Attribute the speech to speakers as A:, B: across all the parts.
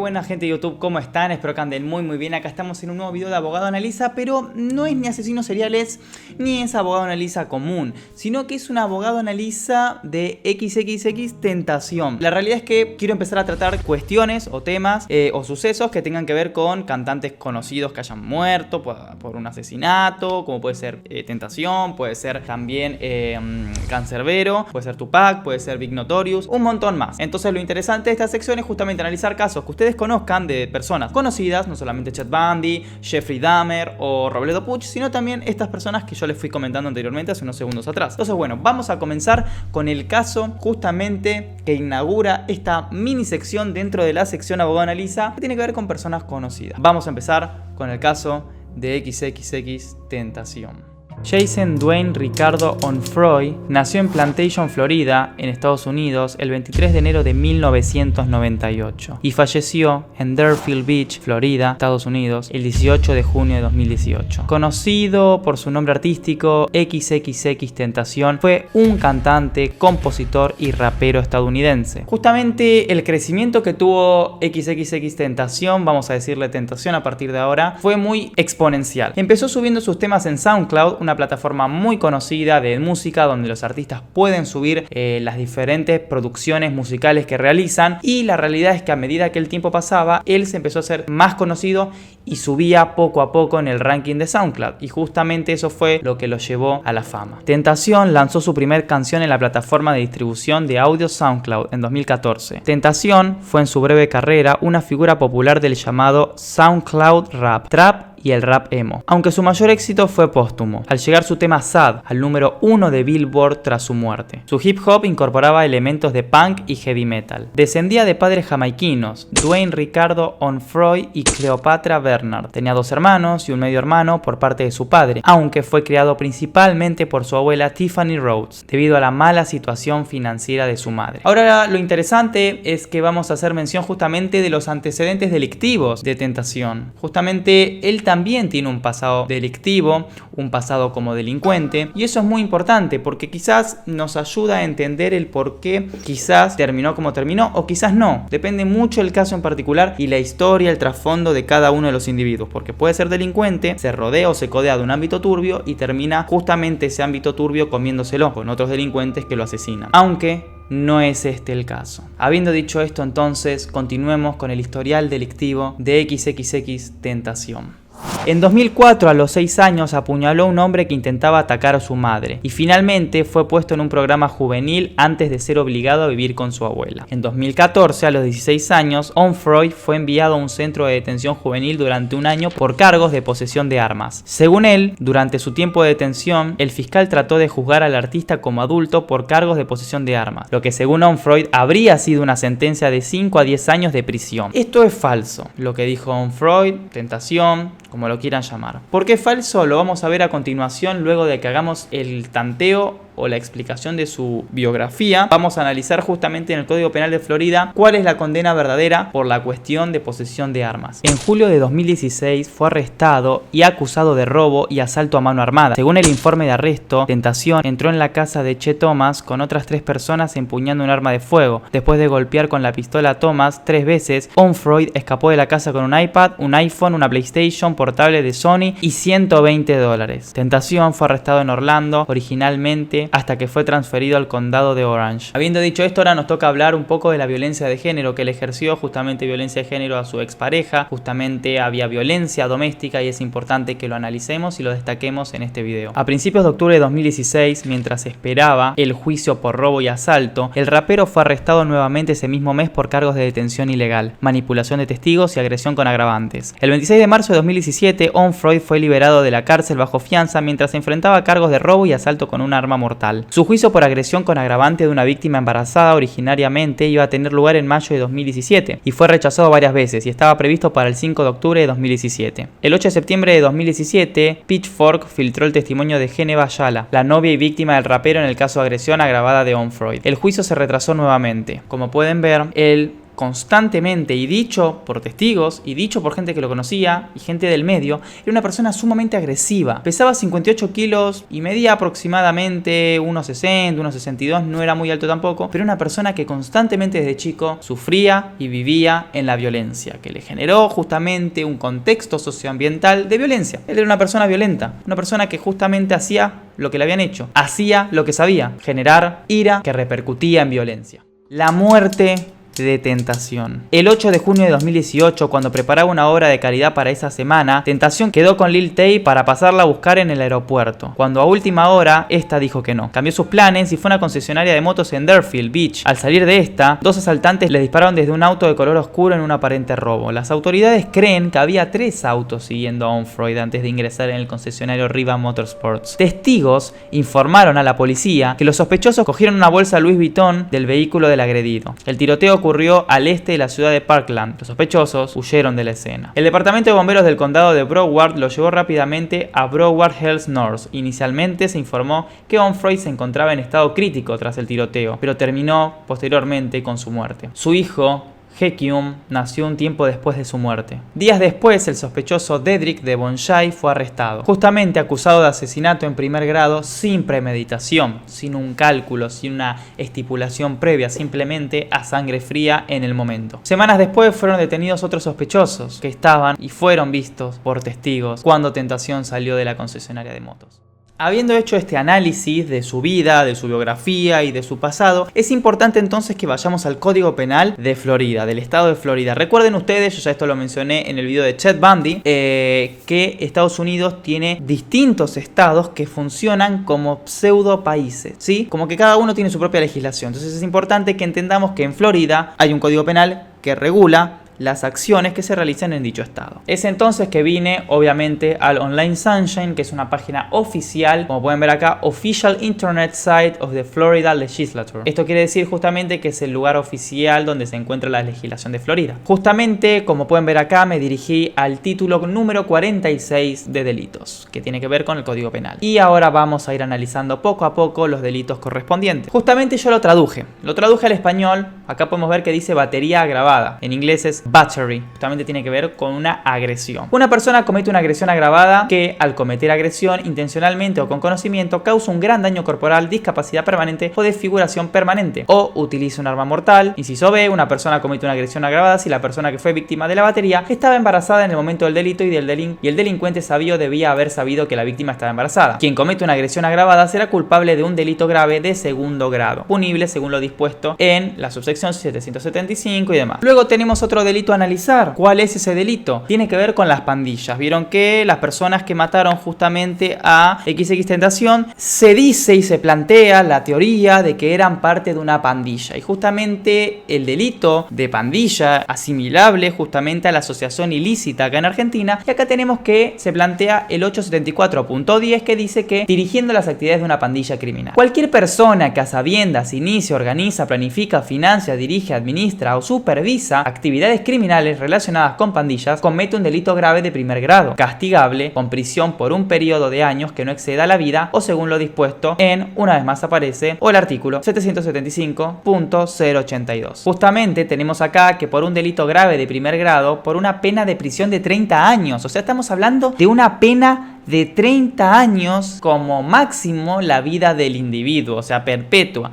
A: buena gente de YouTube, ¿cómo están? Espero que anden muy bien. Acá estamos en un nuevo video de Abogado Analiza, pero no es ni asesino seriales ni es Abogado Analiza común, sino que es un Abogado Analiza de XXX Tentación. La realidad es que quiero empezar a tratar cuestiones o temas o sucesos que tengan que ver con cantantes conocidos que hayan muerto por un asesinato, como puede ser Tentación, puede ser también Canserbero, puede ser Tupac, puede ser Big Notorious, un montón más. Entonces lo interesante de esta sección es justamente analizar casos que ustedes conozcan de personas conocidas, no solamente Ted Bundy, Jeffrey Dahmer o Robledo Puig, sino también estas personas que yo les fui comentando anteriormente hace unos segundos atrás. Entonces bueno, vamos a comenzar con el caso justamente que inaugura esta mini sección dentro de la sección Abogado Analiza, que tiene que ver con personas conocidas. Vamos a empezar con el caso de XXX Tentación. Jason Dwayne Ricardo Onfroy nació en Plantation, Florida, en Estados Unidos, el 23 de enero de 1998 y falleció en Deerfield Beach, Florida, Estados Unidos, el 18 de junio de 2018. Conocido por su nombre artístico XXX Tentación, fue un cantante, compositor y rapero estadounidense. Justamente el crecimiento que tuvo XXX Tentación, vamos a decirle Tentación a partir de ahora, fue muy exponencial. Empezó subiendo sus temas en SoundCloud, una plataforma muy conocida de música donde los artistas pueden subir las diferentes producciones musicales que realizan, y la realidad es que a medida que el tiempo pasaba él se empezó a hacer más conocido y subía poco a poco en el ranking de SoundCloud, y justamente eso fue lo que lo llevó a la fama. Tentación lanzó su primer canción en la plataforma de distribución de audio SoundCloud en 2014. Tentación fue en su breve carrera una figura popular del llamado SoundCloud Rap, Trap y el rap emo, aunque su mayor éxito fue póstumo, al llegar su tema Sad al número 1 de Billboard tras su muerte. Su hip hop incorporaba elementos de punk y heavy metal. Descendía de padres jamaiquinos, Dwayne Ricardo Onfroy y Cleopatra Bernard. Tenía dos hermanos y un medio hermano por parte de su padre, aunque fue criado principalmente por su abuela Tiffany Rhodes, debido a la mala situación financiera de su madre. Ahora lo interesante es que vamos a hacer mención justamente de los antecedentes delictivos de Tentación. Justamente él también tiene un pasado delictivo, un pasado como delincuente, y eso es muy importante porque quizás nos ayuda a entender el por qué quizás terminó como terminó o quizás no. Depende mucho el caso en particular y la historia, el trasfondo de cada uno de los individuos, porque puede ser delincuente, se rodea o se codea de un ámbito turbio y termina justamente ese ámbito turbio comiéndoselo con otros delincuentes que lo asesinan, aunque no es este el caso. Habiendo dicho esto, entonces continuemos con el historial delictivo de XXX Tentación. En 2004, a los 6 años, apuñaló a un hombre que intentaba atacar a su madre y finalmente fue puesto en un programa juvenil antes de ser obligado a vivir con su abuela. En 2014, a los 16 años, Onfroy fue enviado a un centro de detención juvenil durante un año por cargos de posesión de armas. Según él, durante su tiempo de detención, el fiscal trató de juzgar al artista como adulto por cargos de posesión de armas, lo que según Onfroy habría sido una sentencia de 5 a 10 años de prisión. Esto es falso, lo que dijo Onfroy, Tentación, como lo quieran llamar. ¿Por qué es falso? Lo vamos a ver a continuación luego de que hagamos el tanteo o la explicación de su biografía. Vamos a analizar justamente en el Código Penal de Florida cuál es la condena verdadera por la cuestión de posesión de armas. En julio de 2016 fue arrestado y acusado de robo y asalto a mano armada. Según el informe de arresto, Tentación entró en la casa de Che Thomas con otras 3 personas empuñando un arma de fuego. Después de golpear con la pistola a Thomas 3 veces, Onfroy escapó de la casa con un iPad, un iPhone, una PlayStation portable de Sony y $120. Tentación fue arrestado en Orlando originalmente hasta que fue transferido al condado de Orange. Habiendo dicho esto, ahora nos toca hablar un poco de la violencia de género que él ejerció, justamente violencia de género a su expareja, justamente había violencia doméstica y es importante que lo analicemos y lo destaquemos en este video. A principios de octubre de 2016, mientras esperaba el juicio por robo y asalto, el rapero fue arrestado nuevamente ese mismo mes por cargos de detención ilegal, manipulación de testigos y agresión con agravantes. El 26 de marzo de 2017, Onfroy fue liberado de la cárcel bajo fianza mientras se enfrentaba a cargos de robo y asalto con un arma mortal. Su juicio por agresión con agravante de una víctima embarazada originariamente iba a tener lugar en mayo de 2017 y fue rechazado varias veces y estaba previsto para el 5 de octubre de 2017. El 8 de septiembre de 2017, Pitchfork filtró el testimonio de Geneva Ayala, la novia y víctima del rapero en el caso de agresión agravada de Onfroy. El juicio se retrasó nuevamente. Como pueden ver, él constantemente y dicho por testigos y dicho por gente que lo conocía y gente del medio, era una persona sumamente agresiva. Pesaba 58 kilos y medía aproximadamente 1,60, 1,62, no era muy alto tampoco, pero una persona que constantemente desde chico sufría y vivía en la violencia, que le generó justamente un contexto socioambiental de violencia. Él era una persona violenta, una persona que justamente hacía lo que le habían hecho, hacía lo que sabía, generar ira que repercutía en violencia. La muerte de Tentación. El 8 de junio de 2018, cuando preparaba una obra de caridad para esa semana, Tentación quedó con Lil Tay para pasarla a buscar en el aeropuerto. Cuando a última hora, esta dijo que no. Cambió sus planes y fue a una concesionaria de motos en Deerfield Beach. Al salir de esta, 2 asaltantes le dispararon desde un auto de color oscuro en un aparente robo. Las autoridades creen que había 3 autos siguiendo a Onfroyd antes de ingresar en el concesionario Riva Motorsports. Testigos informaron a la policía que los sospechosos cogieron una bolsa Louis Vuitton del vehículo del agredido. El tiroteo ocurrió al este de la ciudad de Parkland. Los sospechosos huyeron de la escena. El departamento de bomberos del condado de Broward lo llevó rápidamente a Broward Hills North. Inicialmente se informó que Onfroyd se encontraba en estado crítico tras el tiroteo, pero terminó posteriormente con su muerte. Su hijo, Hekyum, nació un tiempo después de su muerte. Días después, el sospechoso Dedrick Devonshire fue arrestado, justamente acusado de asesinato en primer grado sin premeditación, sin un cálculo, sin una estipulación previa, simplemente a sangre fría en el momento. Semanas después fueron detenidos otros sospechosos que estaban y fueron vistos por testigos cuando Tentación salió de la concesionaria de motos. Habiendo hecho este análisis de su vida, de su biografía y de su pasado, es importante entonces que vayamos al Código Penal de Florida, del estado de Florida. Recuerden ustedes, yo ya esto lo mencioné en el video de Ted Bundy, que Estados Unidos tiene distintos estados que funcionan como pseudo países, ¿sí? Como que cada uno tiene su propia legislación. Entonces es importante que entendamos que en Florida hay un Código Penal que regula las acciones que se realizan en dicho estado. Es entonces que vine obviamente al Online Sunshine, que es una página oficial, como pueden ver acá, Official Internet Site of the Florida Legislature. Esto quiere decir justamente que es el lugar oficial donde se encuentra la legislación de Florida. Justamente, como pueden ver acá, me dirigí al título número 46 de delitos, que tiene que ver con el Código Penal. Y ahora vamos a ir analizando poco a poco los delitos correspondientes. Justamente yo lo traduje al español. Acá podemos ver que dice batería agravada. En inglés es battery, justamente tiene que ver con una agresión. Una persona comete una agresión agravada que, al cometer agresión intencionalmente o con conocimiento, causa un gran daño corporal, discapacidad permanente o desfiguración permanente, o utiliza un arma mortal. Inciso B, una persona comete una agresión agravada si la persona que fue víctima de la batería estaba embarazada en el momento del delito y el delincuente sabio debía haber sabido que la víctima estaba embarazada. Quien comete una agresión agravada será culpable de un delito grave de segundo grado, punible según lo dispuesto en la subsección 775 y demás. Luego tenemos otro delito a analizar. ¿Cuál es ese delito? Tiene que ver con las pandillas. Vieron que las personas que mataron justamente a XXXTentación, se dice y se plantea la teoría de que eran parte de una pandilla, y justamente el delito de pandilla asimilable justamente a la asociación ilícita acá en Argentina. Y acá tenemos que se plantea el 874.10, que dice que dirigiendo las actividades de una pandilla criminal. Cualquier persona que a sabiendas inicia, organiza, planifica, financia, dirige, administra o supervisa actividades criminales relacionadas con pandillas comete un delito grave de primer grado, castigable con prisión por un periodo de años que no exceda la vida o según lo dispuesto en, una vez más aparece, o el artículo 775.082. Justamente tenemos acá que por un delito grave de primer grado, por una pena de prisión de 30 años, o sea, estamos hablando de una pena de 30 años como máximo la vida del individuo, o sea, perpetua.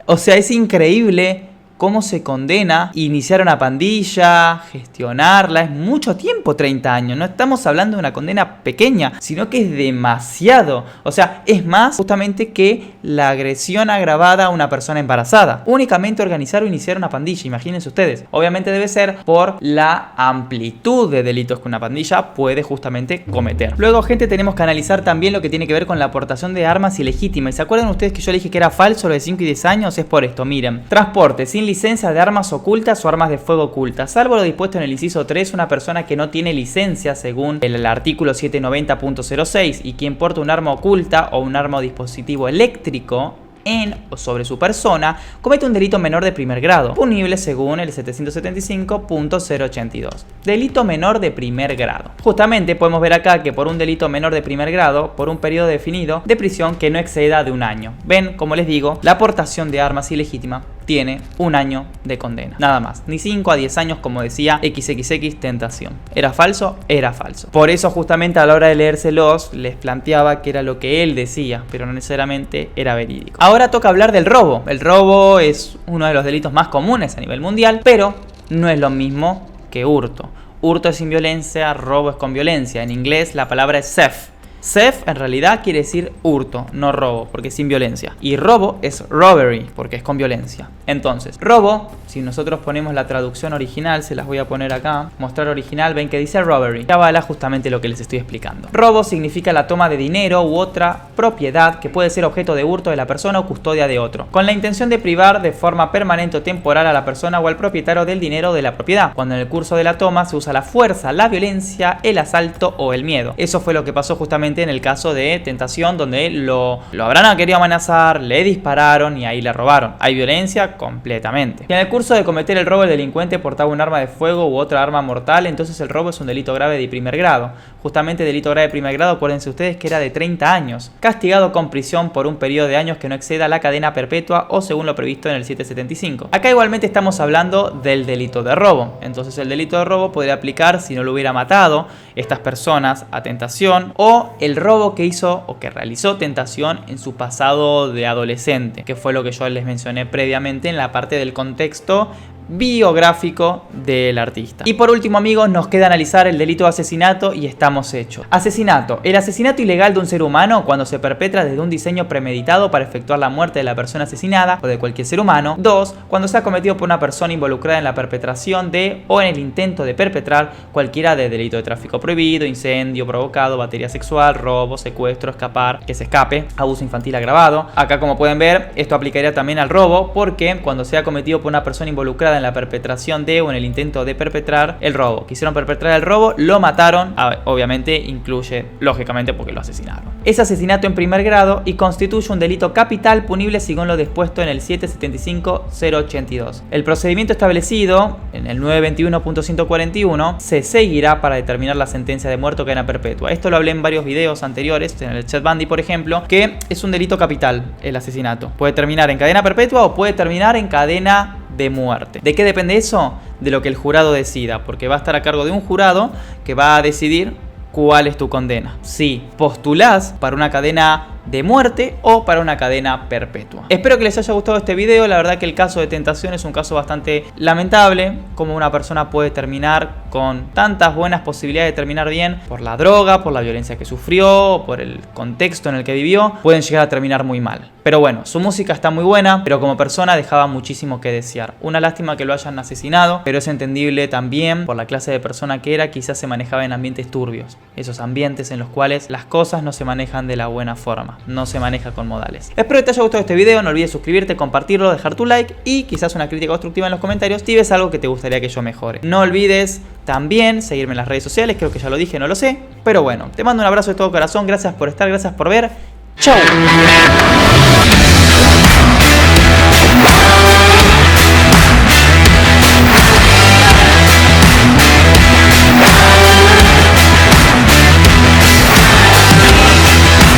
A: O sea, es increíble cómo se condena iniciar una pandilla, gestionarla. Es mucho tiempo, 30 años. No estamos hablando de una condena pequeña, sino que es demasiado. O sea, es más justamente que la agresión agravada a una persona embarazada. Únicamente organizar o iniciar una pandilla, imagínense ustedes. Obviamente debe ser por la amplitud de delitos que una pandilla puede justamente cometer. Luego, gente, tenemos que analizar también lo que tiene que ver con la aportación de armas ilegítimas. ¿Y se acuerdan ustedes que yo le dije que era falso lo de 5 y 10 años? Es por esto, miren. Transporte sin licencia de armas ocultas o armas de fuego ocultas. Salvo lo dispuesto en el inciso 3, una persona que no tiene licencia según el artículo 790.06 y quien porta un arma oculta o un arma o dispositivo eléctrico en o sobre su persona, comete un delito menor de primer grado, punible según el 775.082. Delito menor de primer grado. Justamente podemos ver acá que por un delito menor de primer grado, por un periodo definido de prisión que no exceda de un año. Ven, como les digo, la aportación de armas ilegítima tiene 1 año de condena. Nada más. Ni 5 a 10 años como decía XXX Tentación. ¿Era falso? Era falso. Por eso justamente a la hora de leérselos les planteaba que era lo que él decía, pero no necesariamente era verídico. Ahora toca hablar del robo. El robo es uno de los delitos más comunes a nivel mundial, pero no es lo mismo que hurto. Hurto es sin violencia, robo es con violencia. En inglés la palabra es theft. Theft en realidad quiere decir hurto, no robo, porque es sin violencia. Y robo es robbery, porque es con violencia. Entonces, robo, si nosotros ponemos la traducción original, se las voy a poner acá, mostrar original, ven que dice robbery. Ya avala justamente lo que les estoy explicando. Robo significa la toma de dinero u otra propiedad que puede ser objeto de hurto de la persona o custodia de otro, con la intención de privar de forma permanente o temporal a la persona o al propietario del dinero de la propiedad, cuando en el curso de la toma se usa la fuerza, la violencia, el asalto o el miedo. Eso fue lo que pasó justamente en el caso de Tentación, donde lo habrán querido amenazar, le dispararon y ahí le robaron. Hay violencia completamente. Y en el curso de cometer el robo, el delincuente portaba un arma de fuego u otra arma mortal, entonces el robo es un delito grave de primer grado. Justamente delito grave de primer grado, acuérdense ustedes que era de 30 años, castigado con prisión por un periodo de años que no exceda la cadena perpetua o según lo previsto en el 775. Acá igualmente estamos hablando del delito de robo. Entonces el delito de robo podría aplicar si no lo hubiera matado estas personas a Tentación, o el robo que hizo o que realizó Tentación en su pasado de adolescente, que fue lo que yo les mencioné previamente en la parte del contexto biográfico del artista. Y por último, amigos, nos queda analizar el delito de asesinato y estamos hechos. Asesinato. El asesinato ilegal de un ser humano cuando se perpetra desde un diseño premeditado para efectuar la muerte de la persona asesinada o de cualquier ser humano. 2. Cuando se ha cometido por una persona involucrada en la perpetración de o en el intento de perpetrar cualquiera de delito de tráfico prohibido, incendio provocado, batería sexual, robo, secuestro, escapar, que se escape, abuso infantil agravado. Acá, como pueden ver, esto aplicaría también al robo, porque cuando se ha cometido por una persona involucrada en la perpetración de o en el intento de perpetrar el robo. Quisieron perpetrar el robo, lo mataron, obviamente incluye, lógicamente, porque lo asesinaron. Es asesinato en primer grado y constituye un delito capital punible según lo dispuesto en el 775-082. El procedimiento establecido en el 921.141 se seguirá para determinar la sentencia de muerte o cadena perpetua. Esto lo hablé en varios videos anteriores, en el Chat Bandy, por ejemplo, que es un delito capital el asesinato. Puede terminar en cadena perpetua o puede terminar en cadena de muerte. ¿De qué depende eso? De lo que el jurado decida, porque va a estar a cargo de un jurado que va a decidir cuál es tu condena. Si postulás para una cadena de muerte o para una cadena perpetua. Espero que les haya gustado este video. La verdad que el caso de Tentación es un caso bastante lamentable, como una persona puede terminar con tantas buenas posibilidades de terminar bien por la droga, por la violencia que sufrió, por el contexto en el que vivió, pueden llegar a terminar muy mal. Pero bueno, su música está muy buena, pero como persona dejaba muchísimo que desear. Una lástima que lo hayan asesinado, pero es entendible también por la clase de persona que era. Quizás se manejaba en ambientes turbios, esos ambientes en los cuales las cosas no se manejan de la buena forma, no se maneja con modales. Espero que te haya gustado este video, no olvides suscribirte, compartirlo, dejar tu like y quizás una crítica constructiva en los comentarios si ves algo que te gustaría que yo mejore. No olvides también seguirme en las redes sociales, creo que ya lo dije, no lo sé, pero bueno, te mando un abrazo de todo corazón, gracias por estar, gracias por ver, chau.